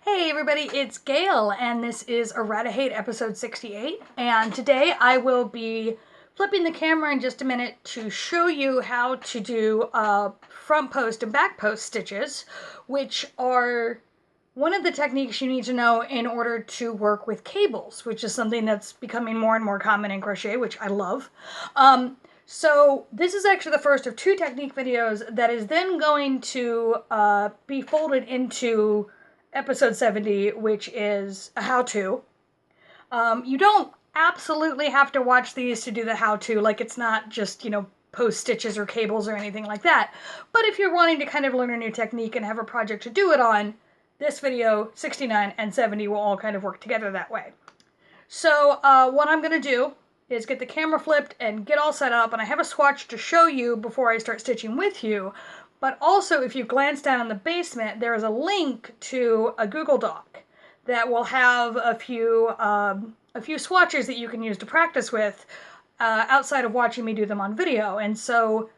Hey everybody, it's Gail, and this is Errata-Hate episode 68, and today I will be flipping the camera in just a minute to show you how to do front post and back post stitches, which are one of the techniques you need to know in order to work with cables, which is something that's becoming more and more common in crochet, which I love. So this is actually the first of two technique videos that is then going to be folded into episode 70, which is a how-to. You don't absolutely have to watch these to do the how-to, like it's not just, post stitches or cables or anything like that. But if you're wanting to kind of learn a new technique and have a project to do it on, this video, 69 and 70, will all kind of work together that way. So what I'm going to do is get the camera flipped and get all set up, and I have a swatch to show you before I start stitching with you. But also, if you glance down in the basement, there is a link to a Google Doc that will have a few swatches that you can use to practice with outside of watching me do them on video. And so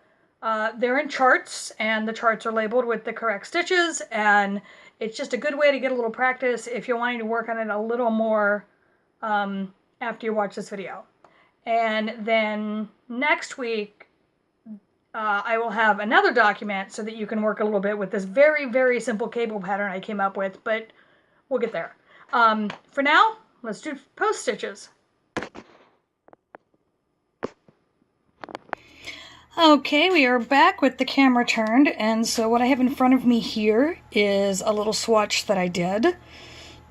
they're in charts, and the charts are labeled with the correct stitches, and it's just a good way to get a little practice if you're wanting to work on it a little more after you watch this video. And then next week, I will have another document so that you can work a little bit with this very, very simple cable pattern I came up with, but we'll get there. For now, let's do post stitches. Okay, we are back with the camera turned, and so what I have in front of me here is a little swatch that I did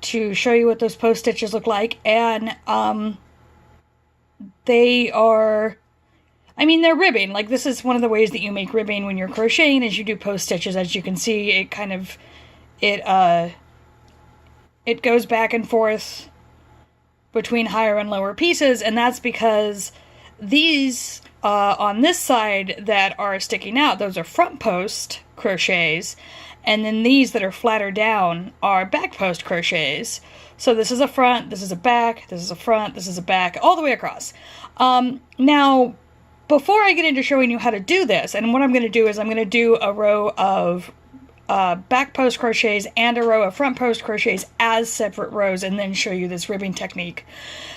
to show you what those post stitches look like, and they are, they're ribbing. Like, this is one of the ways that you make ribbing when you're crocheting, is you do post stitches. As you can see, it kind of, it goes back and forth between higher and lower pieces, and that's because these, on this side that are sticking out, those are front post crochets, and then these that are flatter down are back post crochets. So this is a front, this is a back, this is a front, this is a back, all the way across. Now, before I get into showing you how to do this, and what I'm going to do is I'm going to do a row of back post crochets and a row of front post crochets as separate rows, and then show you this ribbing technique.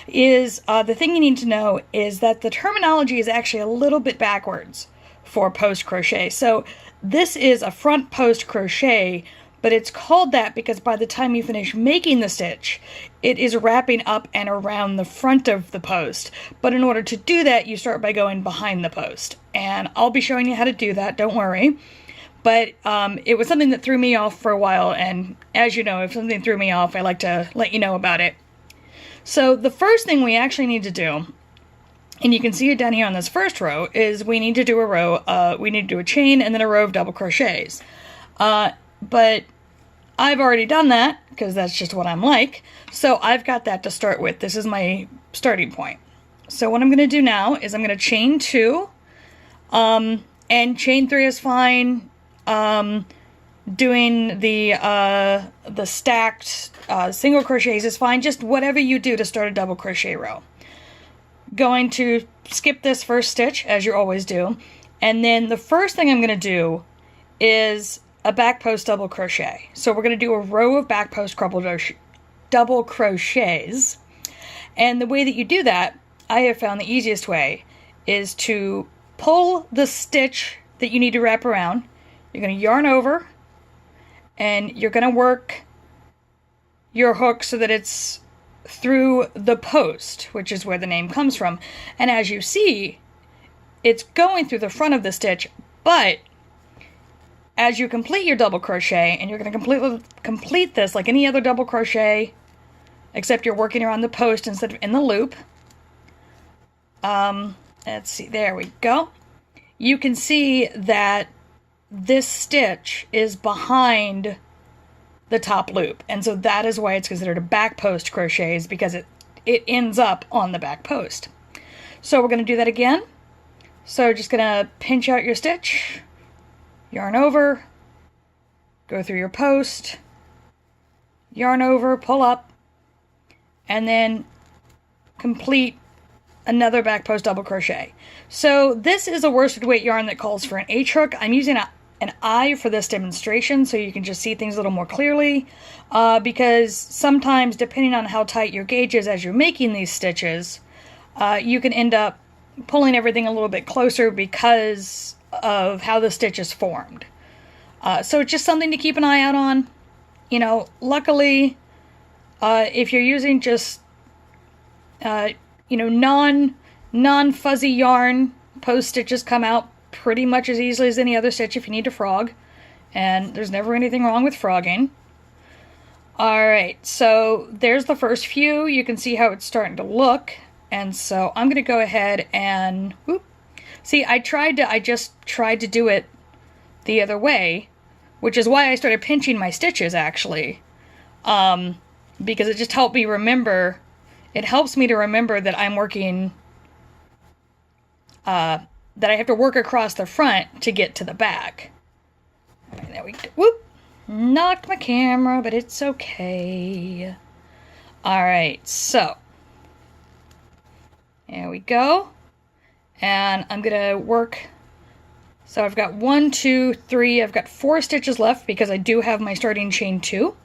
The thing you need to know is that the terminology is actually a little bit backwards for post crochet. So this is a front post crochet, but it's called that because by the time you finish making the stitch, it is wrapping up and around the front of the post. But in order to do that, you start by going behind the post. And I'll be showing you how to do that, don't worry. But it was something that threw me off for a while, and as you know, if something threw me off, I like to let you know about it. So the first thing we actually need to do, and you can see it down here on this first row, is we need to do a row, we need to do a chain and then a row of double crochets. But I've already done that, because that's just what I'm like, so I've got that to start with. This is my starting point. So what I'm going to do now is I'm going to chain 2, and chain 3 is fine. Doing the stacked single crochets is fine, just whatever you do to start a double crochet row. Going to skip this first stitch, as you always do, and then the first thing I'm going to do is a back post double crochet. So we're going to do a row of back post double crochets, and the way that you do that, I have found the easiest way, is to pull the stitch that you need to wrap around. You're going to yarn over, and you're going to work your hook so that it's through the post, which is where the name comes from. And as you see, it's going through the front of the stitch, but as you complete your double crochet, and you're going to complete this like any other double crochet, except you're working around the post instead of in the loop. Let's see, there we go. You can see that this stitch is behind the top loop, and so that is why it's considered a back post crochet, is because it ends up on the back post. So we're going to do that again. So just going to pinch out your stitch, yarn over, go through your post, yarn over, pull up, and then complete another back post double crochet. So this is a worsted weight yarn that calls for an H hook. I'm using an eye for this demonstration so you can just see things a little more clearly, because sometimes, depending on how tight your gauge is as you're making these stitches, you can end up pulling everything a little bit closer because of how the stitch is formed. So it's just something to keep an eye out on. You know, luckily, if you're using just, you know, non-fuzzy yarn, post stitches come out pretty much as easily as any other stitch if you need to frog. And there's never anything wrong with frogging. Alright, so there's the first few. You can see how it's starting to look. And so I'm going to go ahead and... whoop. See, I just tried to do it the other way, which is why I started pinching my stitches, actually. Because it just helped me remember... it helps me to remember that I'm working... that I have to work across the front to get to the back. Right, there we go. Whoop! Knocked my camera, but it's okay. Alright, so... there we go. And I'm gonna work... so I've got 1, 2, 3, I've got 4 stitches left because I do have my starting chain 2.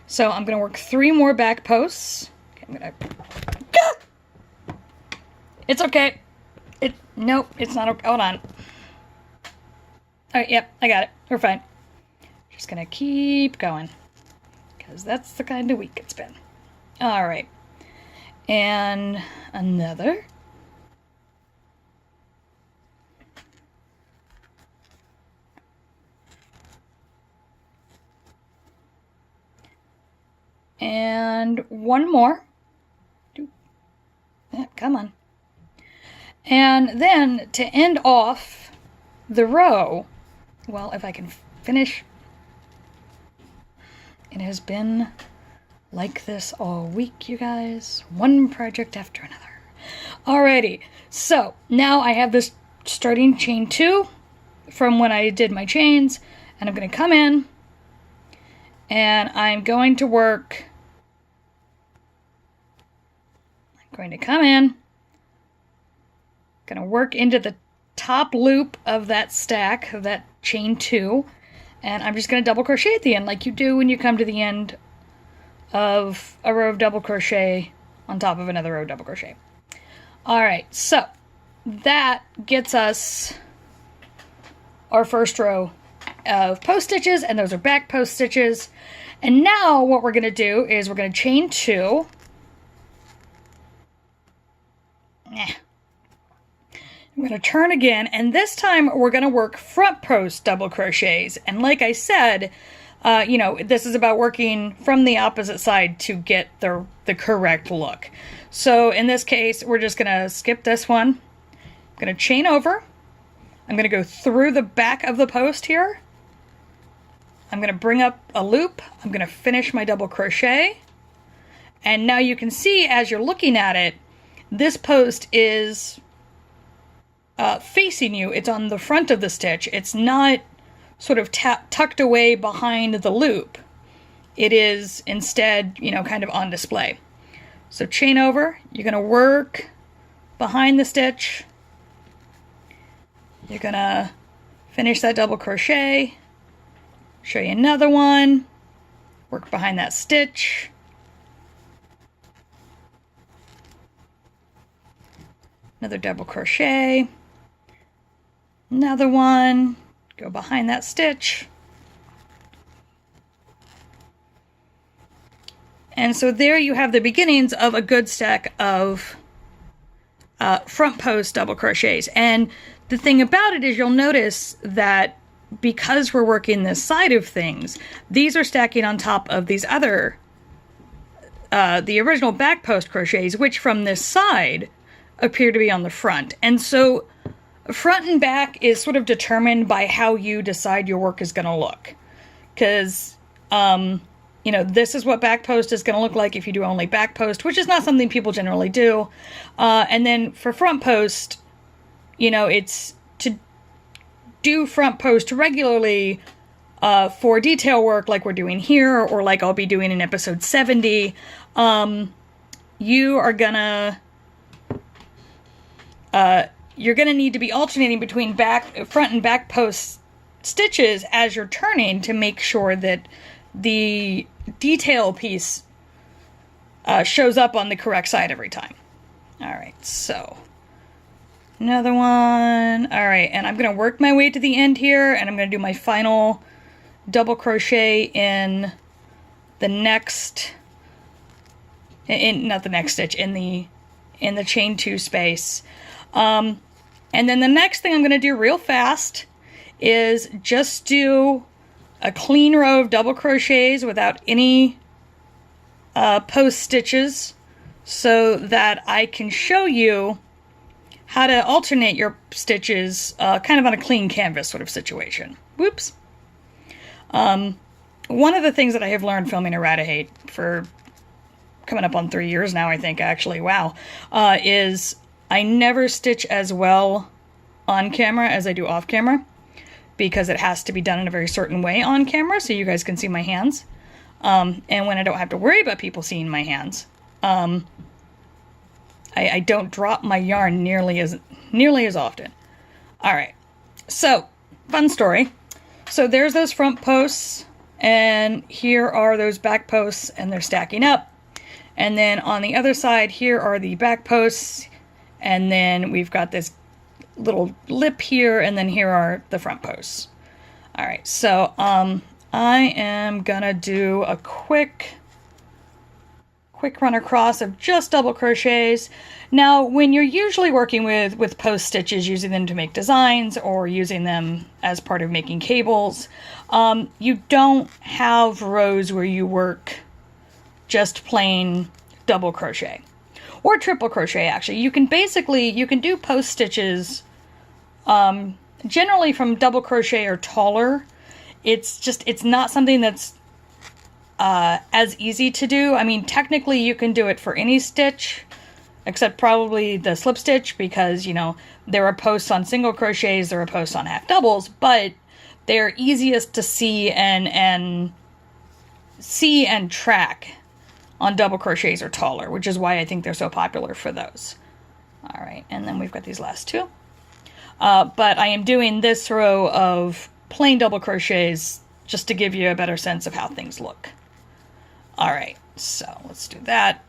So I'm gonna work 3 more back posts. Okay, I'm gonna... it's okay. Nope, it's not okay. Hold on. Alright, yep, I got it. We're fine. Just gonna keep going, because that's the kind of week it's been. Alright. And another. And one more. Yeah, come on. And then to end off the row, well, if I can finish, it has been like this all week, you guys. One project after another. Alrighty, so now I have this starting chain 2 from when I did my chains, and I'm going to come in, and I'm going to work, going to work into the top loop of that stack, of that chain 2, and I'm just going to double crochet at the end like you do when you come to the end of a row of double crochet on top of another row of double crochet. Alright, so that gets us our first row of post stitches, and those are back post stitches. And now what we're going to do is we're going to chain 2. I'm going to turn again, and this time we're going to work front post double crochets. And like I said, you know, this is about working from the opposite side to get the correct look. So in this case, we're just going to skip this one. I'm going to chain over. I'm going to go through the back of the post here. I'm going to bring up a loop. I'm going to finish my double crochet. And now you can see as you're looking at it, this post is facing you. It's on the front of the stitch. It's not sort of tucked away behind the loop. It is instead, you know, kind of on display. So chain over, you're going to work behind the stitch. You're going to finish that double crochet, show you another one, work behind that stitch. Another double crochet, another one, go behind that stitch. And so there you have the beginnings of a good stack of front post double crochets. And the thing about it is you'll notice that because we're working this side of things, these are stacking on top of these other, the original back post crochets, which from this side appear to be on the front. And so front and back is sort of determined by how you decide your work is going to look. Because, you know, this is what back post is going to look like if you do only back post, which is not something people generally do. And then for front post, you know, it's to do front post regularly for detail work like we're doing here, or like I'll be doing in episode 70. You are gonna you're gonna need to be alternating between front and back posts stitches as you're turning to make sure that the detail piece shows up on the correct side every time. All right, so another one. All right, and I'm gonna work my way to the end here, and I'm gonna do my final double crochet in the next, not the next stitch, in the chain 2 space. And then the next thing I'm gonna do real fast is just do a clean row of double crochets without any post stitches, so that I can show you how to alternate your stitches kind of on a clean canvas sort of situation. Whoops. One of the things that I have learned filming Errata-Hate for coming up on 3 years now, I think, actually, wow, is I never stitch as well on camera as I do off camera, because it has to be done in a very certain way on camera so you guys can see my hands. And when I don't have to worry about people seeing my hands, I don't drop my yarn nearly as often. All right, so fun story. So there's those front posts, and here are those back posts, and they're stacking up. And then on the other side, here are the back posts, and then we've got this little lip here, and then here are the front posts. All right, so I am gonna do a quick run across of just double crochets. Now, when you're usually working with post stitches, using them to make designs or using them as part of making cables, you don't have rows where you work just plain double crochet or triple crochet. Actually, you can do post stitches generally from double crochet or taller. It's not something that's as easy to do. I mean, technically you can do it for any stitch except probably the slip stitch, because, you know, there are posts on single crochets, there are posts on half doubles, but they're easiest to see and track on double crochets or taller, which is why I think they're so popular for those. All right, and then we've got these last two. But I am doing this row of plain double crochets just to give you a better sense of how things look. All right, so let's do that.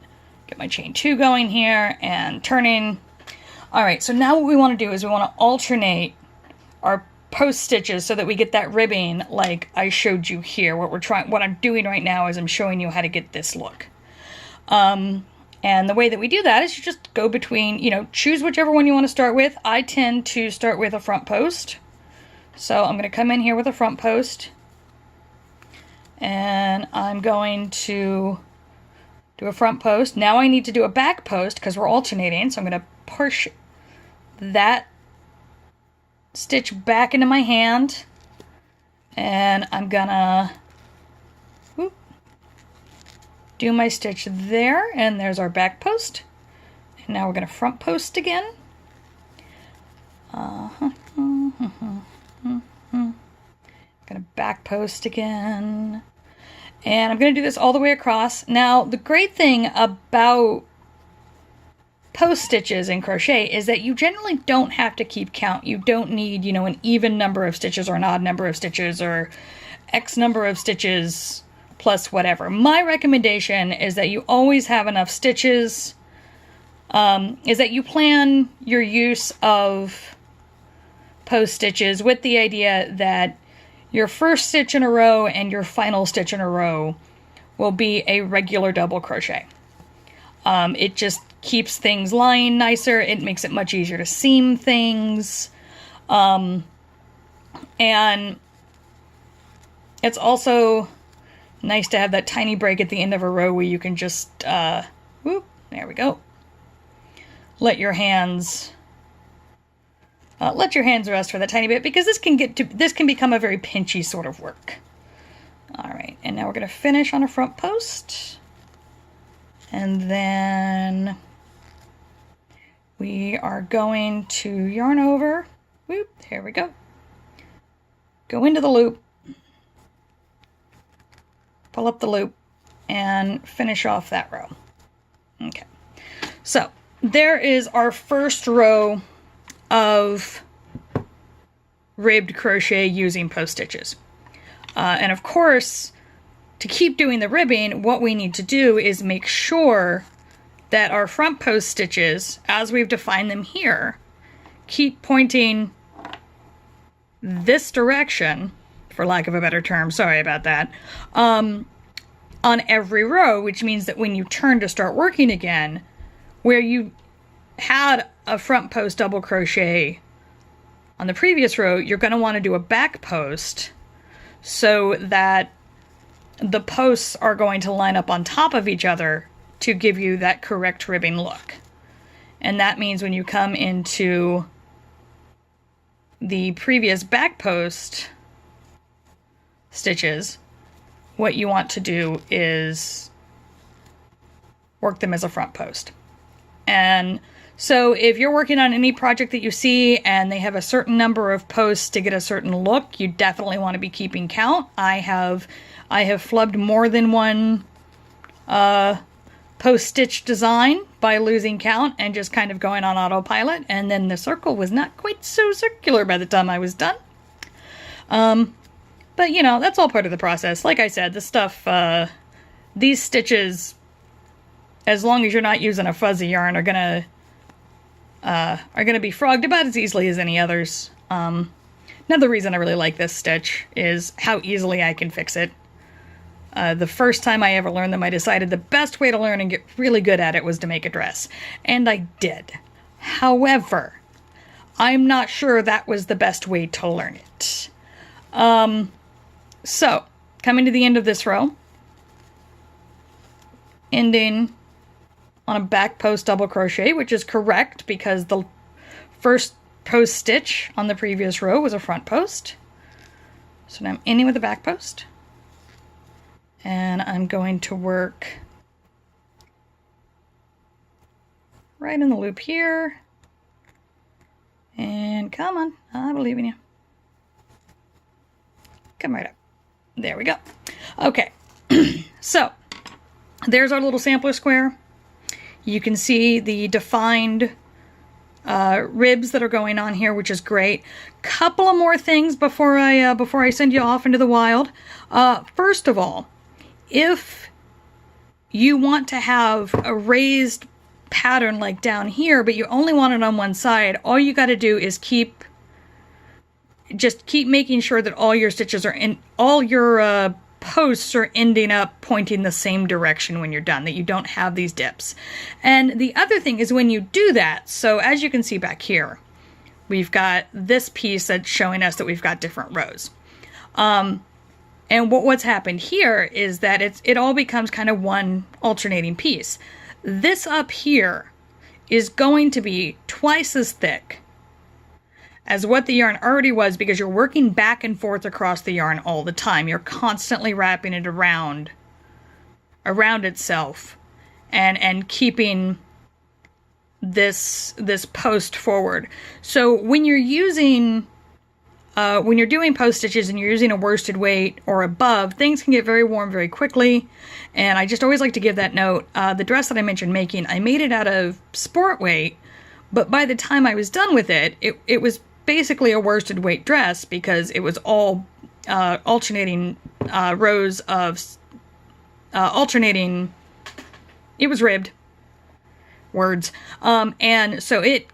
Get my chain 2 going here and turning. All right, so now what we want to do is we want to alternate our post stitches so that we get that ribbing like I showed you here. What I'm doing right now is I'm showing you how to get this look. And the way that we do that is you just go between, you know, choose whichever one you want to start with. I tend to start with a front post. So I'm going to come in here with a front post, and I'm going to do a front post. Now I need to do a back post because we're alternating, so I'm going to push that stitch back into my hand, and I'm gonna do my stitch there, and there's our back post. And now we're going to front post again. Gonna back post again, and I'm gonna do this all the way across. Now, the great thing about post stitches in crochet is that you generally don't have to keep count. You don't need, you know, an even number of stitches or an odd number of stitches or X number of stitches plus whatever. My recommendation is that you always have enough stitches, is that you plan your use of post stitches with the idea that your first stitch in a row and your final stitch in a row will be a regular double crochet. It just keeps things lying nicer. It makes it much easier to seam things. And it's also nice to have that tiny break at the end of a row where you can just, whoop, there we go. Let your hands rest for that tiny bit, because this can become a very pinchy sort of work. All right, and now we're going to finish on a front post, and then we are going to yarn over. Whoop, there we go. Go into the loop, pull up the loop, and finish off that row. Okay, so there is our first row of ribbed crochet using post stitches. And of course, to keep doing the ribbing, what we need to do is make sure that our front post stitches, as we've defined them here, keep pointing this direction, for lack of a better term, sorry about that, on every row, which means that when you turn to start working again, where you had a front post double crochet on the previous row, you're going to want to do a back post so that the posts are going to line up on top of each other to give you that correct ribbing look. And that means when you come into the previous back post stitches, what you want to do is work them as a front post. And so if you're working on any project that you see and they have a certain number of posts to get a certain look, you definitely want to be keeping count. I have flubbed more than one post stitch design by losing count and just kind of going on autopilot, and then the circle was not quite so circular by the time I was done. But you know, that's all part of the process. Like I said, this stuff, these stitches, as long as you're not using a fuzzy yarn, are gonna be frogged about as easily as any others. Another reason I really like this stitch is how easily I can fix it. The first time I ever learned them, I decided the best way to learn and get really good at it was to make a dress. And I did. However, I'm not sure that was the best way to learn it. So, coming to the end of this row, ending on a back post double crochet, which is correct because the first post stitch on the previous row was a front post. So now I'm ending with a back post. And I'm going to work right in the loop here. And come on, I believe in you. Come right up. There we go. Okay, so there's our little sampler square. You can see the defined ribs that are going on here, which is great. Couple of more things before I send you off into the wild. First of all, if you want to have a raised pattern like down here, but you only want it on one side, all you got to do is just keep making sure that all your stitches are in, all your posts are ending up pointing the same direction when you're done, that you don't have these dips. And the other thing is when you do that, so as you can see back here, we've got this piece that's showing us that we've got different rows. And what's happened here is that it all becomes kind of one alternating piece. This up here is going to be twice as thick as what the yarn already was because you're working back and forth across the yarn all the time. You're constantly wrapping it around itself and keeping this post forward. So when you're using when you're doing post stitches and you're using a worsted weight or above, things can get very warm very quickly. And I just always like to give that note. The dress that I mentioned making, I made it out of sport weight, but by the time I was done with it, it was basically a worsted weight dress because it was all alternating rows of alternating. It was ribbed. Words. And so it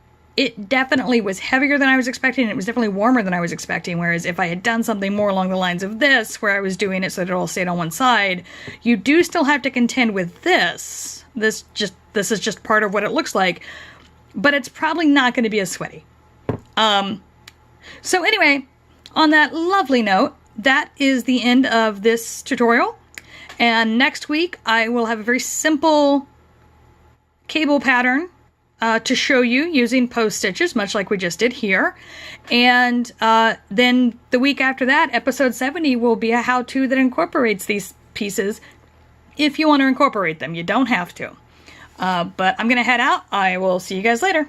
definitely was heavier than I was expecting, and it was definitely warmer than I was expecting, whereas if I had done something more along the lines of this, where I was doing it so that it all stayed on one side, you do still have to contend with this. This is just part of what it looks like, but it's probably not going to be as sweaty. So anyway, on that lovely note, that is the end of this tutorial, and next week I will have a very simple cable pattern to show you using post stitches, much like we just did here. And then the week after that, episode 70, will be a how-to that incorporates these pieces if you want to incorporate them. You don't have to. But I'm going to head out. I will see you guys later.